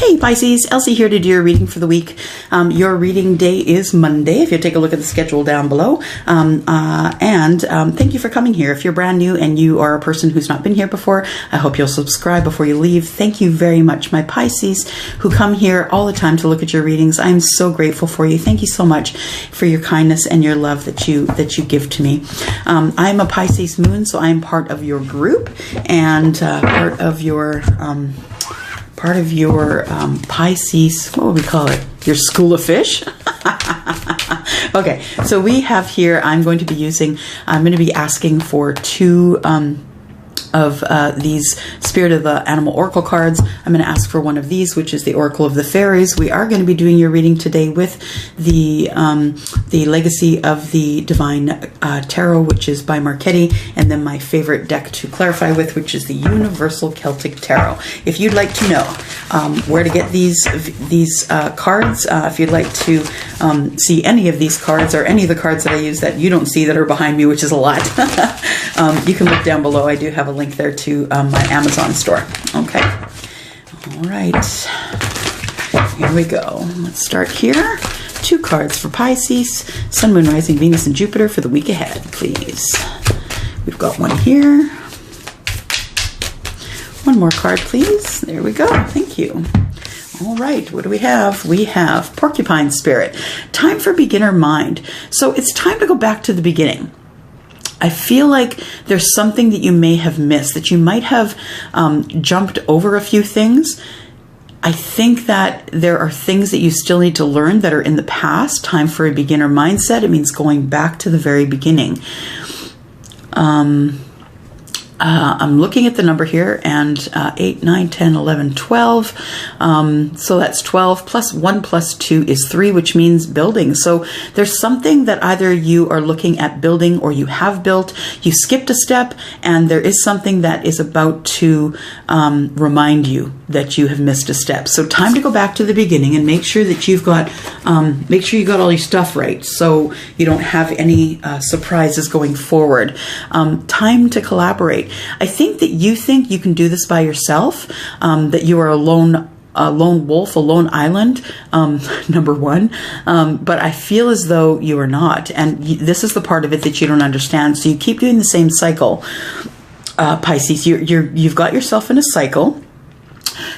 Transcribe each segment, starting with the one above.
Hey Pisces, Elsie here to do your reading for the week. Your reading day is Monday, if you take a look at the schedule down below. Thank you for coming here. If you're brand new and you are a person who's not been here before, I hope you'll subscribe before you leave. Thank you very much, my Pisces, who come here all the time to look at your readings. I'm so grateful for you. Thank you so much for your kindness and your love that you give to me. I'm a Pisces moon, so I'm part of your group and part of your Pisces, what would we call it? Your school of fish? Okay, so we have here, I'm going to be asking for two of these Spirit of the Animal Oracle cards. I'm going to ask for one of these, which is the Oracle of the Fairies. We are going to be doing your reading today with the Legacy of the Divine Tarot, which is by Marchetti, and then my favorite deck to clarify with, which is the Universal Celtic Tarot. If you'd like to know where to get these cards, if you'd like to see any of these cards or any of the cards that I use that you don't see that are behind me, which is a lot, you can look down below. I do have a link there to my Amazon store. Okay. All right. Here we go. Let's start here. Two cards for Pisces, Sun, Moon, Rising, Venus, and Jupiter for the week ahead, please. We've got one here. One more card, please. There we go. Thank you. All right, what do we have? We have Porcupine Spirit. Time for beginner mind. So it's time to go back to the beginning. I feel like there's something that you may have missed, that you might have jumped over a few things. I think that there are things that you still need to learn that are in the past. Time for a beginner mindset. It means going back to the very beginning. I'm looking at the number here, and 8, 9, 10, 11, 12. So that's 12 plus 1 plus 2 is 3, which means building. So there's something that either you are looking at building or you have built. You skipped a step, and there is something that is about to remind you that you have missed a step. So time to go back to the beginning and make sure that you've got all your stuff right, so you don't have any surprises going forward. Time to collaborate. I think that you think you can do this by yourself, that you are a lone wolf, a lone island, number one. But I feel as though you are not. And this is the part of it that you don't understand. So you keep doing the same cycle, Pisces. You've got yourself in a cycle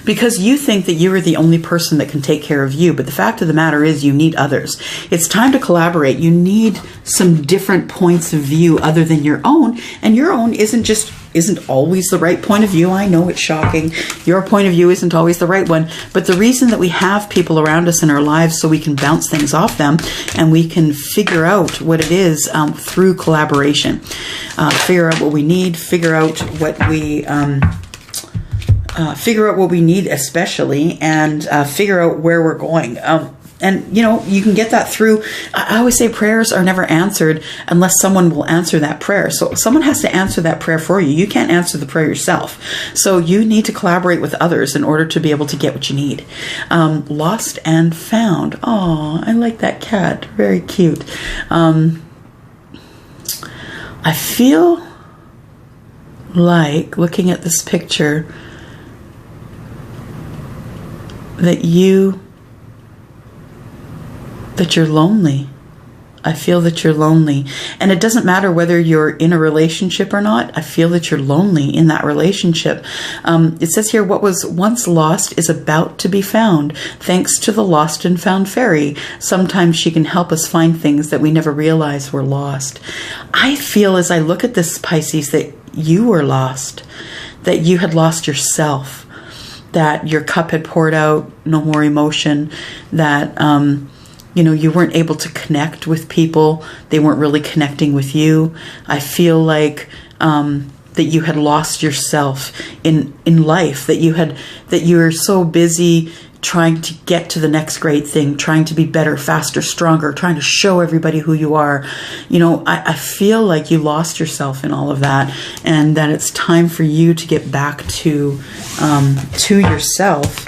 because you think that you are the only person that can take care of you. But the fact of the matter is you need others. It's time to collaborate. You need some different points of view other than your own. And your own isn't always the right point of view. I know it's shocking. Your point of view isn't always the right one. But the reason that we have people around us in our lives so we can bounce things off them and we can figure out what it is through collaboration. Figure out what we need, figure out what we need especially, and figure out where we're going. And, you can get that through. I always say prayers are never answered unless someone will answer that prayer. So someone has to answer that prayer for you. You can't answer the prayer yourself. So you need to collaborate with others in order to be able to get what you need. Lost and found. Oh, I like that cat. Very cute. I feel like, looking at this picture, that you're lonely. I feel that you're lonely. And it doesn't matter whether you're in a relationship or not. I feel that you're lonely in that relationship. It says here, what was once lost is about to be found. Thanks to the lost and found fairy. Sometimes she can help us find things that we never realized were lost. I feel as I look at this, Pisces, that you were lost. That you had lost yourself. That your cup had poured out, no more emotion, that, you weren't able to connect with people. They weren't really connecting with you. I feel like that you had lost yourself in life, that you were so busy trying to get to the next great thing, trying to be better, faster, stronger, trying to show everybody who you are. I feel like you lost yourself in all of that, and that it's time for you to get back to yourself.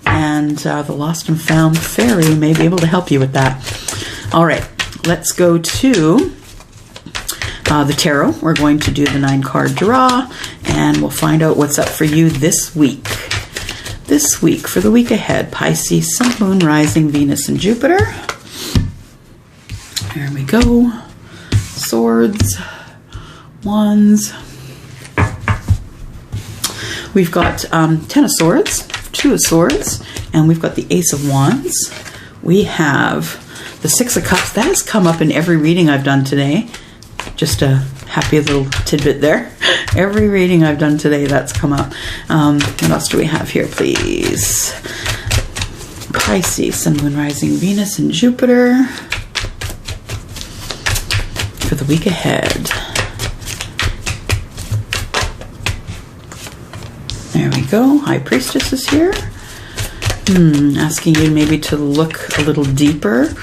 And the lost and found fairy may be able to help you with that. All right, let's go to the tarot. We're going to do the 9-card draw, and we'll find out what's up for you this week. this week, for the week ahead, Pisces, Sun, Moon, Rising, Venus, and Jupiter. There we go. Swords, Wands. We've got 10 of Swords, 2 of Swords, and we've got the Ace of Wands. We have the 6 of Cups. That has come up in every reading I've done today. Just a happy little tidbit there. Every reading I've done today, that's come up. What else do we have here, please? Pisces, Sun, Moon, Rising, Venus, and Jupiter for the week ahead. There we go. High Priestess is here. Asking you maybe to look a little deeper.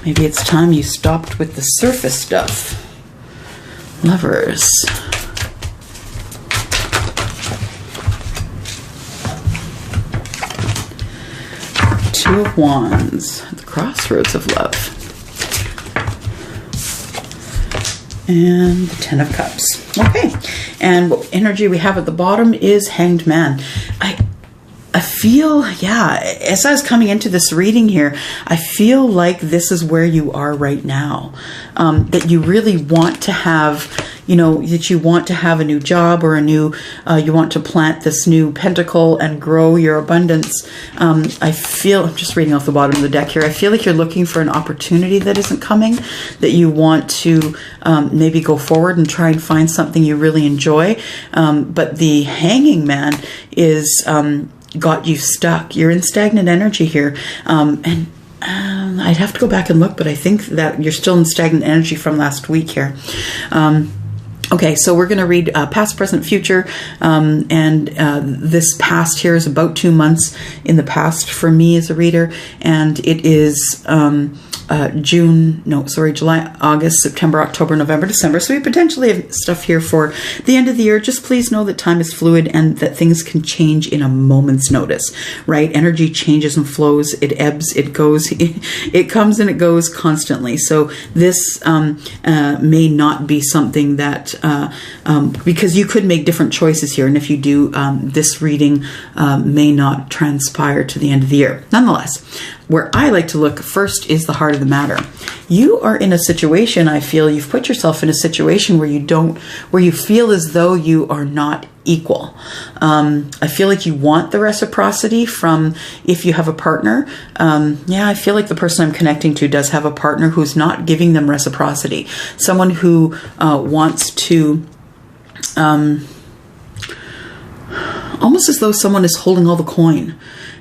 Maybe it's time you stopped with the surface stuff. Lovers. Two of Wands at the crossroads of love. And the 10 of Cups. Okay. And what energy we have at the bottom is Hanged Man. I feel, yeah, as I was coming into this reading here, I feel like this is where you are right now. That you really want to have, that you want to have a new job or a new, you want to plant this new pentacle and grow your abundance. I feel, I'm just reading off the bottom of the deck here, I feel like you're looking for an opportunity that isn't coming, that you want to maybe go forward and try and find something you really enjoy. But the Hanging Man is... got you stuck. You're in stagnant energy here. And I'd have to go back and look, but I think that you're still in stagnant energy from last week here. Okay, so we're going to read past, present, future. And this past here is about 2 months in the past for me as a reader. And it is... July, August, September, October, November, December. So we potentially have stuff here for the end of the year. Just please know that time is fluid and that things can change in a moment's notice, right? Energy changes and flows. It ebbs, it goes, it comes and it goes constantly. So this may not be something that, because you could make different choices here. And if you do, this reading may not transpire to the end of the year. Nonetheless, where I like to look first is the heart of the matter. You are in a situation, I feel, you've put yourself in a situation where you feel as though you are not equal. I feel like you want the reciprocity from, if you have a partner. I feel like the person I'm connecting to does have a partner who's not giving them reciprocity. Someone who wants to, almost as though someone is holding all the coin.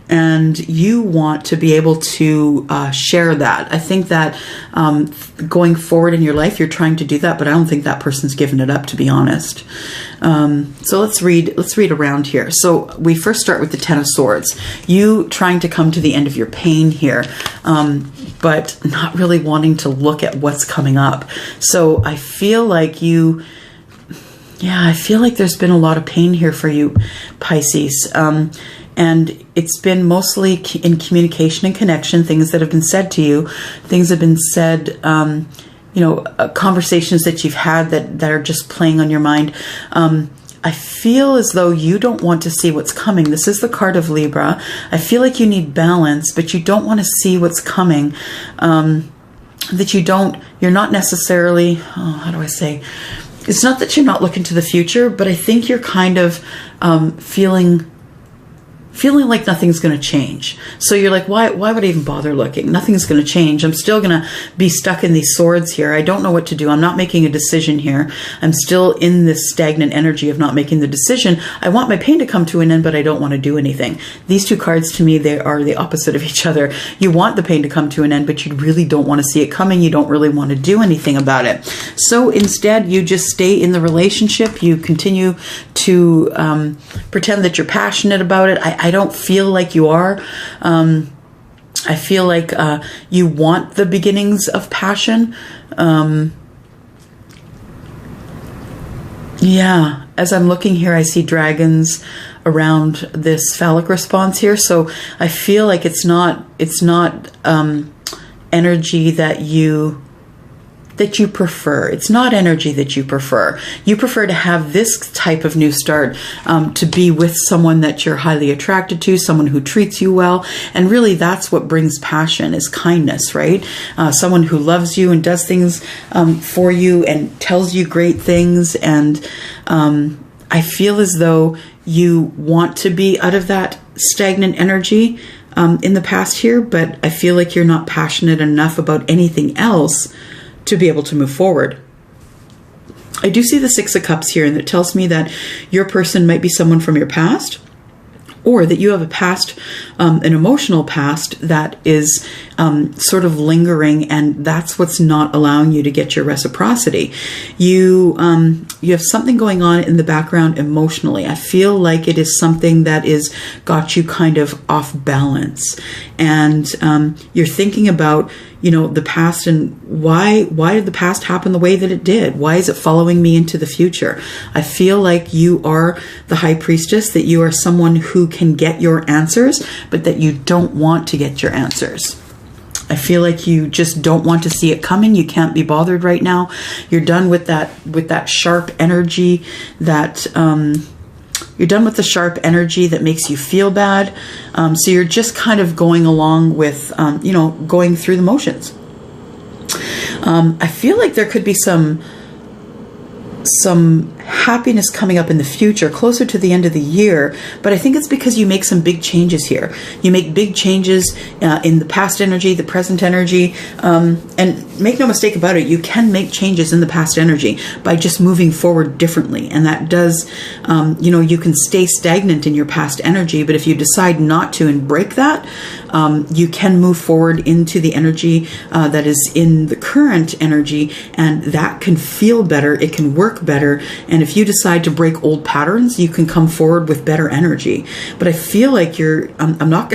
And you want to be able to share that. I think that going forward in your life, you're trying to do that, but I don't think that person's given it up, to be honest. So let's read around here. So we first start with the 10 of Swords. You trying to come to the end of your pain here, but not really wanting to look at what's coming up. So I feel like I feel like there's been a lot of pain here for you, Pisces. And it's been mostly in communication and connection, things that have been said to you, things have been said, conversations that you've had that are just playing on your mind. I feel as though you don't want to see what's coming. This is the card of Libra. I feel like you need balance, but you don't want to see what's coming. You're not necessarily, how do I say? It's not that you're not looking to the future, but I think you're kind of feeling like nothing's going to change. So you're like, why would I even bother looking? Nothing's going to change. I'm still going to be stuck in these swords here. I don't know what to do. I'm not making a decision here. I'm still in this stagnant energy of not making the decision. I want my pain to come to an end, but I don't want to do anything. These two cards, to me, they are the opposite of each other. You want the pain to come to an end, but you really don't want to see it coming. You don't really want to do anything about it. So instead, you just stay in the relationship. You continue to pretend that you're passionate about it. I don't feel like you are. I feel like you want the beginnings of passion. As I'm looking here, I see dragons around this phallic response here. So I feel like it's not energy that you that you prefer. It's not energy that you prefer. You prefer to have this type of new start, to be with someone that you're highly attracted to, someone who treats you well. And really that's what brings passion, is kindness, right? Someone who loves you and does things for you and tells you great things. And I feel as though you want to be out of that stagnant energy in the past here, but I feel like you're not passionate enough about anything else to be able to move forward. I do see the Six of Cups here, and it tells me that your person might be someone from your past, or that you have a past, an emotional past that is sort of lingering, and that's what's not allowing you to get your reciprocity. You have something going on in the background emotionally. I feel like it is something that is got you kind of off balance, and you're thinking about, you know, the past, and why did the past happen the way that it did? Why is it following me into the future? I feel like you are the High Priestess, that you are someone who can get your answers, but that you don't want to get your answers. I feel like you just don't want to see it coming. You can't be bothered right now. You're done with that sharp energy that you're done with the sharp energy that makes you feel bad. So you're just kind of going along with, you know, going through the motions. I feel like there could be some happiness coming up in the future, closer to the end of the year, but I think it's because you make some big changes here. You make big changes in the past energy, the present energy, and make no mistake about it, you can make changes in the past energy by just moving forward differently, and that does, you know, you can stay stagnant in your past energy, but if you decide not to and break that, you can move forward into the energy that is in the current energy, and that can feel better, it can work better, and if you decide to break old patterns, you can come forward with better energy. But I feel like you're, I'm not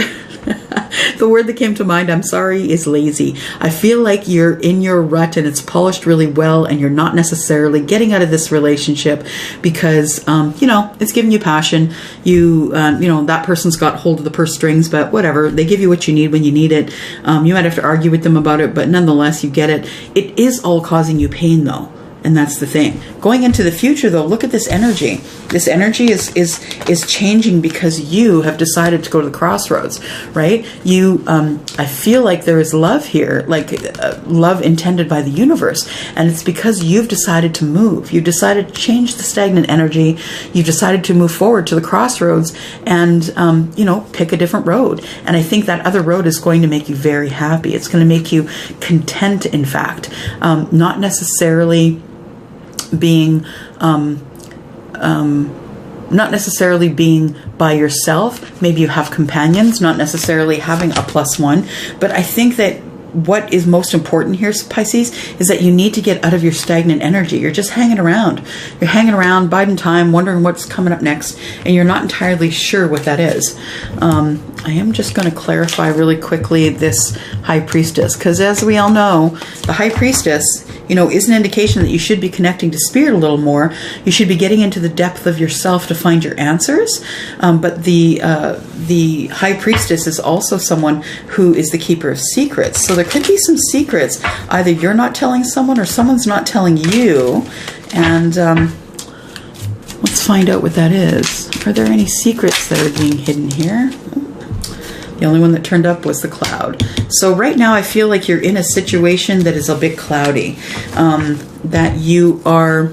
the word that came to mind, I'm sorry, is lazy. I feel like you're in your rut and it's polished really well, and you're not necessarily getting out of this relationship because, you know, it's giving you passion. You know, that person's got hold of the purse strings, but whatever, they give you what you need when you need it. You might have to argue with them about it, but nonetheless, you get it. It is all causing you pain though. And that's the thing. Going into the future, though, look at this energy. This energy is changing because you have decided to go to the crossroads, right? You, I feel like there is love here, like love intended by the universe, and it's because you've decided to move. You've decided to change the stagnant energy. You've decided to move forward to the crossroads, and you know, pick a different road. And I think that other road is going to make you very happy. It's going to make you content. In fact, not necessarily being by yourself. Maybe you have companions, not necessarily having a +1, but I think that what is most important here, Pisces, is that you need to get out of your stagnant energy. You're just hanging around. You're hanging around, biding time, wondering what's coming up next, and you're not entirely sure what that is. I am just going to clarify really quickly this High Priestess, because as we all know, the High Priestess, you know, is an indication that you should be connecting to Spirit a little more. You should be getting into the depth of yourself to find your answers. But the High Priestess is also someone who is the keeper of secrets. So there could be some secrets. Either you're not telling someone or someone's not telling you. And let's find out what that is. Are there any secrets that are being hidden here? The only one that turned up was the cloud. So right now I feel like you're in a situation that is a bit cloudy. That you are,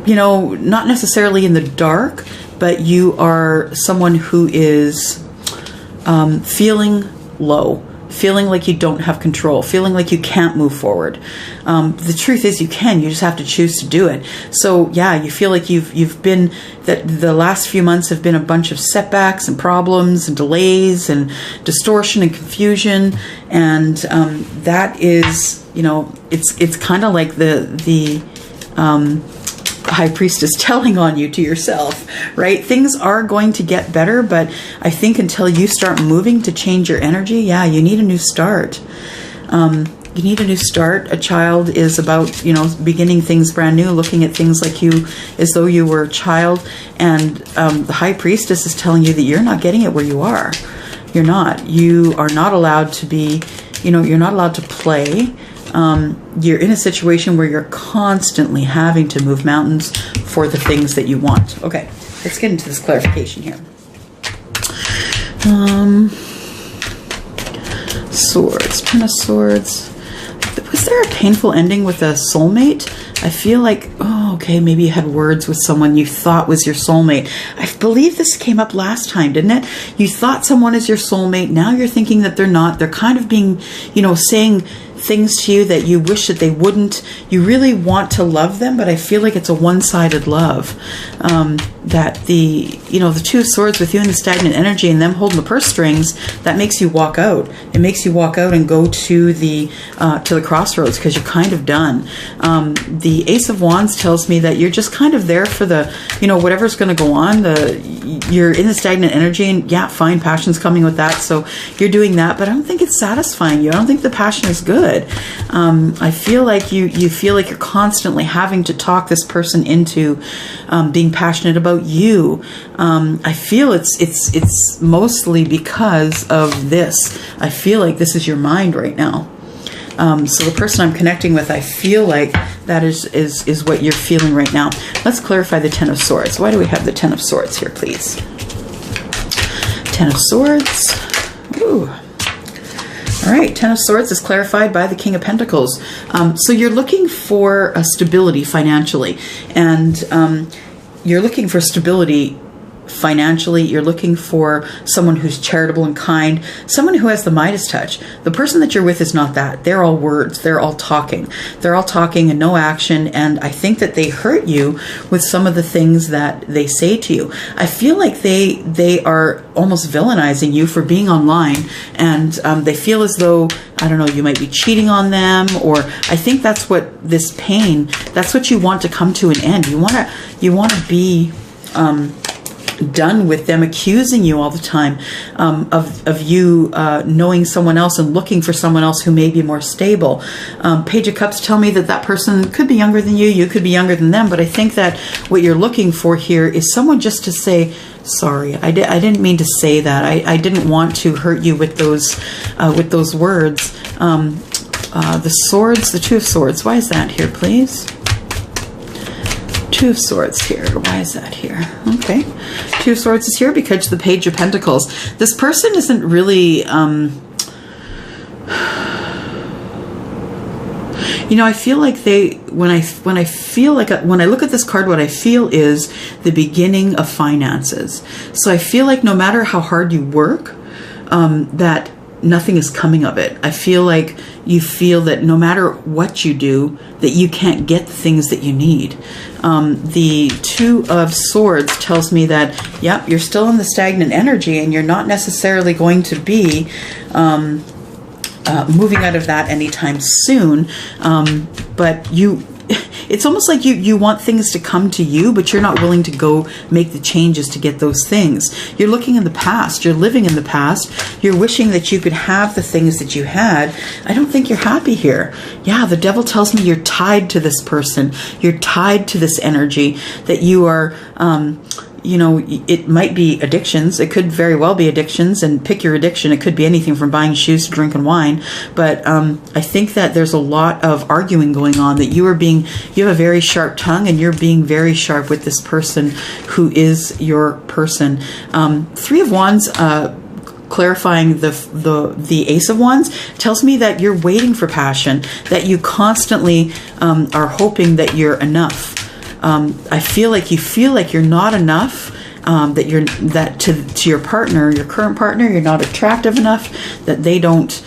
you know, not necessarily in the dark, but you are someone who is feeling low. Feeling like you don't have control, feeling like you can't move forward. The truth is you can, you just have to choose to do it. So yeah, you feel like you've been, that the last few months have been a bunch of setbacks and problems and delays and distortion and confusion. And that is, you know, it's kind of like the High Priestess telling on you to yourself, right? Things are going to get better, but I think until you start moving to change your energy, yeah, you need a new start. You need a new start. A child is about, you know, beginning things brand new, looking at things like you, as though you were a child. And the High Priestess is telling you that you're not getting it where you are. You're not. You are not allowed to be, you know, you're not allowed to play. You're in a situation where you're constantly having to move mountains for the things that you want. Okay, let's get into this clarification here. Swords, Ten of Swords. Was there a painful ending with a soulmate? I feel like, oh, okay, maybe you had words with someone you thought was your soulmate. I believe this came up last time, didn't it? You thought someone is your soulmate. Now you're thinking that they're not. They're kind of being, you know, saying things to you that you wish that they wouldn't. You really want to love them, but I feel like it's a one-sided love. That the, you know, the Two of Swords with you in the stagnant energy and them holding the purse strings, that makes you walk out. It makes you walk out and go to the crossroads because you're kind of done. The Ace of Wands tells me that you're just kind of there for the, you know, whatever's going to go on. You're in the stagnant energy, and yeah, fine, passion's coming with that, so you're doing that, but I don't think it's satisfying you. I don't think the passion is good. I feel like you feel like you're constantly having to talk this person into being passionate about you. I feel it's mostly because of this. I feel like this is your mind right now. So the person I'm connecting with, I feel like that is what you're feeling right now. Let's clarify the Ten of Swords. Why do we have the Ten of Swords here, please? Ten of Swords. Ooh. All right, Ten of Swords is clarified by the King of Pentacles. So you're looking for a stability financially, and you're looking for stability financially. You're looking for someone who's charitable and kind, someone who has the Midas touch. The person that you're with is not that. They're all words. They're all talking. They're all talking and no action. And I think that they hurt you with some of the things that they say to you. I feel like they are almost villainizing you for being online, and they feel as though, I don't know, you might be cheating on them, or I think that's what this pain, that's what you want to come to an end. You want to be done with them accusing you all the time of you knowing someone else and looking for someone else who may be more stable. Page of Cups tell me that that person could be younger than you, you could be younger than them, but I think that what you're looking for here is someone just to say, sorry, I didn't mean to say that. I didn't want to hurt you with those words. The Swords, the Two of Swords, why is that here, please? Two of Swords here. Why is that here? Okay. Two of Swords is here because the Page of Pentacles. This person isn't really, you know, I feel like when I look at this card, what I feel is the beginning of finances. So I feel like no matter how hard you work, that nothing is coming of it. I feel like you feel that no matter what you do, that you can't get the things that you need. The Two of Swords tells me that, yep, you're still in the stagnant energy and you're not necessarily going to be moving out of that anytime soon. But it's almost like you want things to come to you, but you're not willing to go make the changes to get those things. You're looking in the past. You're living in the past. You're wishing that you could have the things that you had. I don't think you're happy here. Yeah, the Devil tells me you're tied to this person. You're tied to this energy, that you are, you know, it might be addictions. It could very well be addictions, and pick your addiction. It could be anything from buying shoes to drinking wine. But I think that there's a lot of arguing going on, that you have a very sharp tongue, and you're being very sharp with this person who is your person. Three of Wands, clarifying the Ace of Wands, tells me that you're waiting for passion, that you constantly are hoping that you're enough. I feel like you're not enough, that to your partner, your current partner, you're not attractive enough, that they don't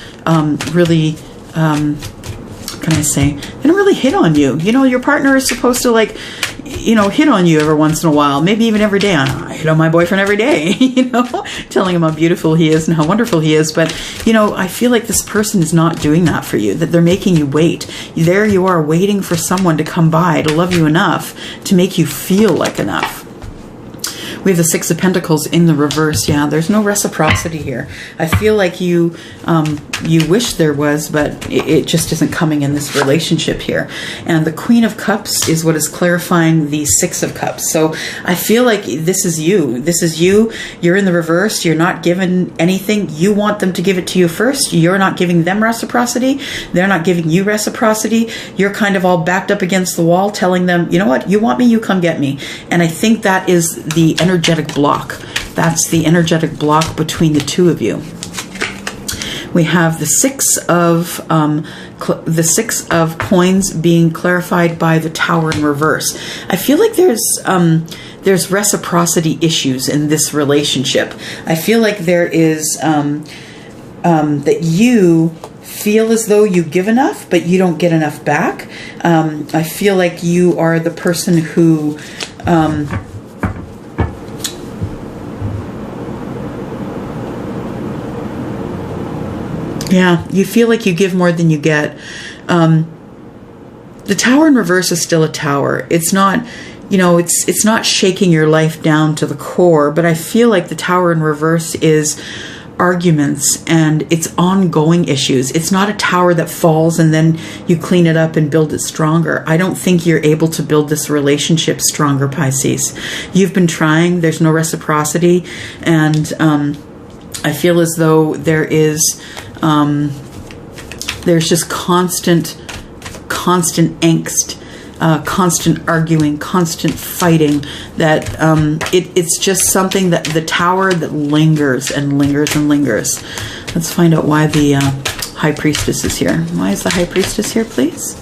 really, can I say, they don't really hit on you. You know, your partner is supposed to, like, you know, hit on you every once in a while, maybe even every day. I hit on my boyfriend every day, you know, telling him how beautiful he is and how wonderful he is. But, you know, I feel like this person is not doing that for you, that they're making you wait. There you are waiting for someone to come by to love you enough to make you feel like enough. We have the Six of Pentacles in the reverse. Yeah, there's no reciprocity here. I feel like you wish there was, but it just isn't coming in this relationship here. And the Queen of Cups is what is clarifying the Six of Cups. So I feel like this is you. This is you. You're in the reverse. You're not given anything. You want them to give it to you first. You're not giving them reciprocity. They're not giving you reciprocity. You're kind of all backed up against the wall telling them, you know what, you want me, you come get me. And I think that is the energetic block. That's the energetic block between the two of you. We have the Six of Coins being clarified by the Tower in reverse. I feel like there's reciprocity issues in this relationship. I feel like there is that you feel as though you give enough, but you don't get enough back. I feel like you are the person who yeah, you feel like you give more than you get. The Tower in reverse is still a tower. It's not, you know, it's not shaking your life down to the core, but I feel like the Tower in reverse is arguments and it's ongoing issues. It's not a tower that falls and then you clean it up and build it stronger. I don't think you're able to build this relationship stronger, Pisces. You've been trying. There's no reciprocity, and I feel as though there is there's just constant angst, constant arguing, constant fighting, that it's just something that the tower that lingers and lingers and lingers. Let's find out why the High Priestess is here. Why is the High Priestess here, please?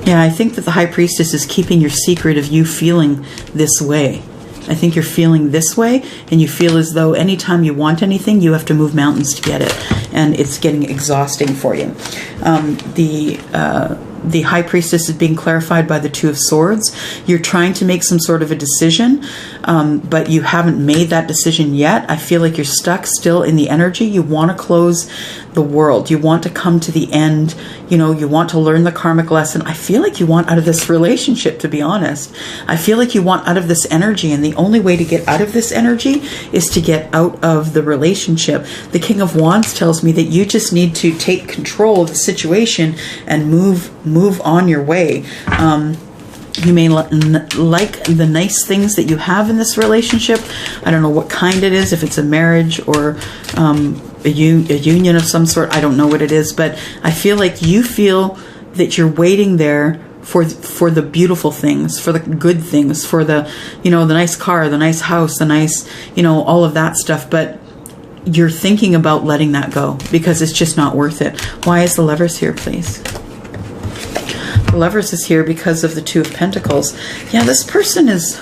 Yeah, I think that the High Priestess is keeping your secret of you feeling this way. I think you're feeling this way, and you feel as though anytime you want anything, you have to move mountains to get it, and it's getting exhausting for you. The High Priestess is being clarified by the Two of Swords. You're trying to make some sort of a decision, but you haven't made that decision yet. I feel like you're stuck still in the energy. You want to close the world. You want to come to the end. You know, you want to learn the karmic lesson. I feel like you want out of this relationship, to be honest. I feel like you want out of this energy, and the only way to get out of this energy is to get out of the relationship. The King of Wands tells me that you just need to take control of the situation and move on your way. You may like the nice things that you have in this relationship. I don't know what kind it is, if it's a marriage or a union of some sort. I don't know what it is, but I feel like you feel that you're waiting there for the beautiful things, for the good things, for the, you know, the nice car, the nice house, the nice, you know, all of that stuff. But you're thinking about letting that go because it's just not worth it. Why is the Lovers here, please? The Lovers is here because of the Two of Pentacles. Yeah, this person is...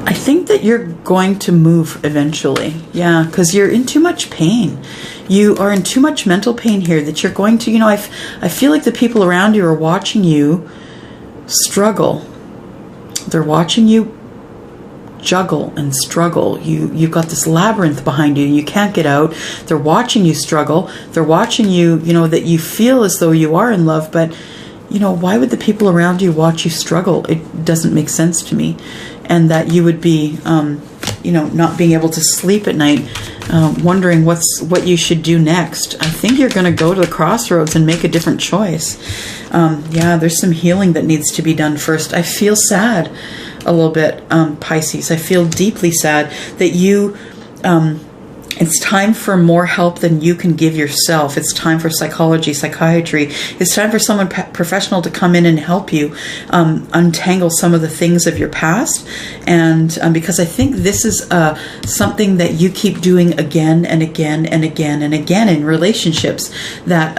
I think that you're going to move eventually. Yeah, because you're in too much pain. You are in too much mental pain here that you're going to... You know, I feel like the people around you are watching you struggle. They're watching you juggle and struggle. You've got this labyrinth behind you. You can't get out. They're watching you struggle. They're watching you, you know, that you feel as though you are in love, but, you know, why would the people around you watch you struggle? It doesn't make sense to me. And that you would be, you know, not being able to sleep at night, wondering what you should do next. I think you're going to go to the crossroads and make a different choice. Yeah, there's some healing that needs to be done first. I feel sad a little bit, Pisces. I feel deeply sad that you... it's time for more help than you can give yourself. It's time for psychology, psychiatry. It's time for someone professional to come in and help you untangle some of the things of your past. And because I think this is something that you keep doing again and again and again and again in relationships, that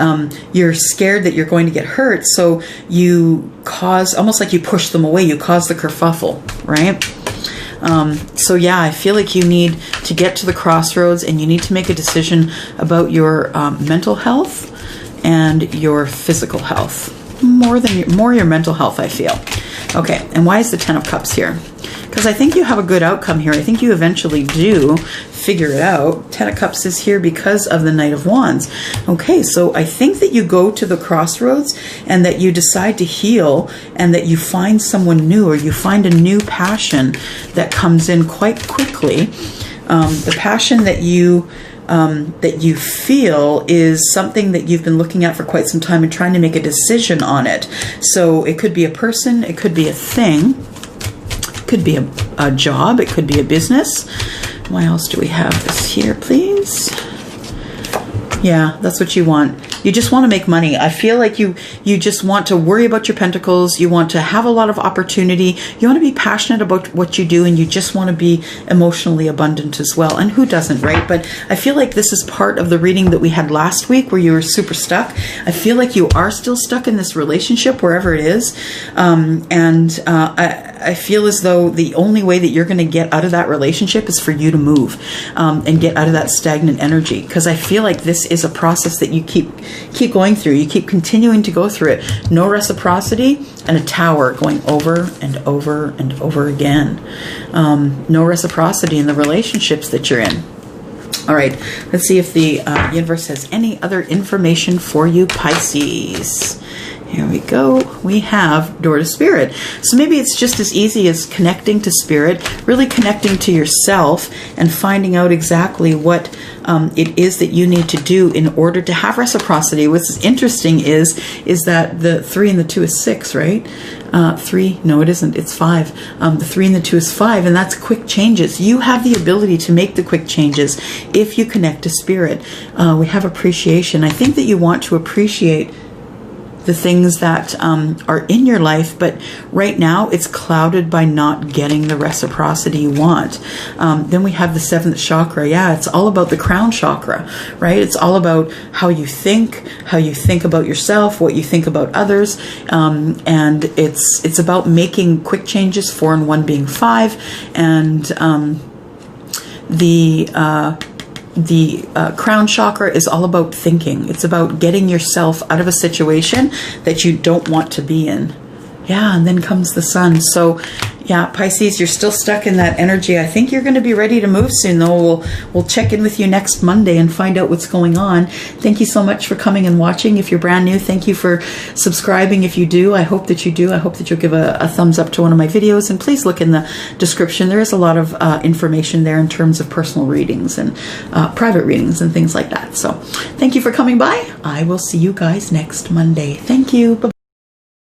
you're scared that you're going to get hurt. So you cause, almost like you push them away. You cause the kerfuffle, right? So yeah, I feel like you need to get to the crossroads and you need to make a decision about your mental health and your physical health. More your mental health, I feel. Okay, and why is the Ten of Cups here? Because I think you have a good outcome here. I think you eventually do figure it out. Ten of Cups is here because of the Knight of Wands. Okay, so I think that you go to the crossroads and that you decide to heal and that you find someone new, or you find a new passion that comes in quite quickly. The passion that you feel is something that you've been looking at for quite some time and trying to make a decision on it. So it could be a person, it could be a thing, it could be a job, it could be a business. Why else do we have this here, please? Yeah, that's what you want. You just want to make money. I feel like you just want to worry about your pentacles. You want to have a lot of opportunity. You want to be passionate about what you do, and you just want to be emotionally abundant as well. And who doesn't, right? But I feel like this is part of the reading that we had last week where you were super stuck. I feel like you are still stuck in this relationship, wherever it is. I feel as though the only way that you're going to get out of that relationship is for you to move and get out of that stagnant energy. Because I feel like this is a process that you keep going through. You keep continuing to go through it. No reciprocity, and a tower going over and over and over again. No reciprocity in the relationships that you're in. All right, let's see if the universe has any other information for you, Pisces. Here we go. We have Door to Spirit. So maybe it's just as easy as connecting to Spirit, really connecting to yourself and finding out exactly what it is that you need to do in order to have reciprocity. What's interesting is that the 3 and the 2 is 6, right? 3, no it isn't, it's 5. The 3 and the 2 is 5, and that's quick changes. You have the ability to make the quick changes if you connect to Spirit. We have appreciation. I think that you want to appreciate the things that are in your life, but right now it's clouded by not getting the reciprocity you want. Then we have the 7th chakra. Yeah, it's all about the crown chakra, right? It's all about how you think about yourself, what you think about others, and it's about making quick changes. 4 and 1 being 5, and the crown chakra is all about thinking. It's about getting yourself out of a situation that you don't want to be in. Yeah, and then comes the sun. So yeah, Pisces, you're still stuck in that energy. I think you're going to be ready to move soon, though. We'll check in with you next Monday and find out what's going on. Thank you so much for coming and watching. If you're brand new, thank you for subscribing. If you do, I hope that you do. I hope that you'll give a thumbs up to one of my videos. And please look in the description. There is a lot of information there in terms of personal readings and private readings and things like that. So thank you for coming by. I will see you guys next Monday. Thank you. Bye-bye.